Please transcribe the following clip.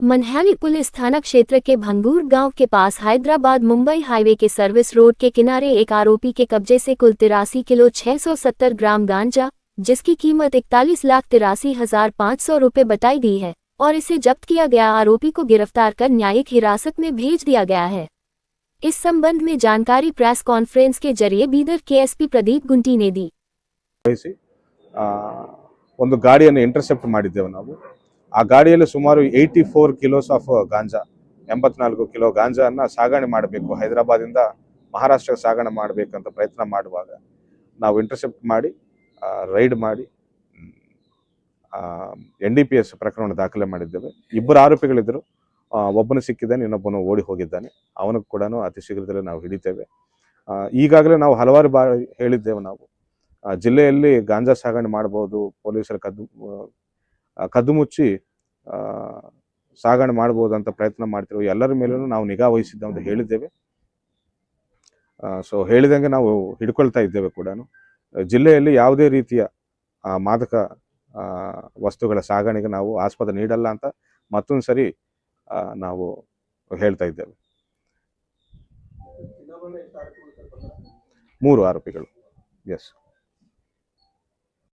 Manahali police थाना क्षेत्र के भंगूर गांव के पास हैदराबाद मुंबई हाईवे के सर्विस रोड के किनारे एक आरोपी के कब्जे से कुल 83 किलो 670 ग्राम गांजा, जिसकी कीमत 41,83,500 रुपये बताई गई है और इसे जब्त किया गया। आरोपी को गिरफ्तार कर न्यायिक हिरासत में भेज दिया गया है। इस संबंध में जानकारी प्रेस कॉन्फ्रेंस के जरिए बीदर के एसपी प्रदीप गुंटी ने दी। ಒಂದು ಗಾಡಿಯನ್ನು ಇಂಟರ್ಸೆಪ್ಟ್ ಮಾಡಿದ್ದೇವೆ ನಾವು। ಆ ಗಾಡಿಯಲ್ಲಿ ಸುಮಾರು 84 ಕಿಲೋಸ್ ಆಫ್ ಗಾಂಜಾ, 84 ಕಿಲೋ ಗಾಂಜಾನ ಸಾಗಣೆ ಮಾಡಬೇಕು, ಹೈದರಾಬಾದಿಂದ ಮಹಾರಾಷ್ಟ್ರಕ್ಕೆ ಸಾಗಣೆ ಮಾಡಬೇಕಂತ ಪ್ರಯತ್ನ ಮಾಡುವಾಗ ನಾವು ಇಂಟರ್ಸೆಪ್ಟ್ ಮಾಡಿ ರೈಡ್ ಮಾಡಿ NDPS ಪ್ರಕರಣ ದಾಖಲೆ ಮಾಡಿದ್ದೇವೆ। ಇಬ್ಬರು ಆರೋಪಿಗಳಿದ್ದರು, ಒಬ್ಬನು ಸಿಕ್ಕಿದ್ದಾನೆ, ಇನ್ನೊಬ್ಬನು ಓಡಿ ಹೋಗಿದ್ದಾನೆ। ಅವನಿಗೆ ಕೂಡ ಅತಿ ಶೀಘ್ರದಲ್ಲೇ ನಾವು ಹಿಡಿತೇವೆ। ಈಗಾಗಲೇ ನಾವು ಹಲವಾರು ಬಾರಿ ಹೇಳಿದ್ದೇವೆ, ನಾವು ಜಿಲ್ಲೆಯಲ್ಲಿ ಗಾಂಜಾ ಸಾಗಣೆ ಮಾಡಬಹುದು, ಪೊಲೀಸರ ಕದ್ದು ಮುಚ್ಚಿ ಸಾಗಣೆ ಮಾಡಬಹುದು ಅಂತ ಪ್ರಯತ್ನ ಮಾಡ್ತಿರೋ ಎಲ್ಲರ ಮೇಲೂ ನಾವು ನಿಗಾ ವಹಿಸಿದ್ದೇವೆ ಅಂತ ಹೇಳಿದ್ದೇವೆ। ಸೊ ಹೇಳಿದಂಗೆ ನಾವು ಹಿಡ್ಕೊಳ್ತಾ ಇದ್ದೇವೆ ಕೂಡ। ಜಿಲ್ಲೆಯಲ್ಲಿ ಯಾವುದೇ ರೀತಿಯ ಮಾದಕ ವಸ್ತುಗಳ ಸಾಗಣೆಗೆ ನಾವು ಆಸ್ಪದ ನೀಡಲ್ಲ ಅಂತ ಮತ್ತೊಂದು ಸರಿ ನಾವು ಹೇಳ್ತಾ ಇದ್ದೇವೆ। 3 ಆರೋಪಿಗಳು, ಎಸ್।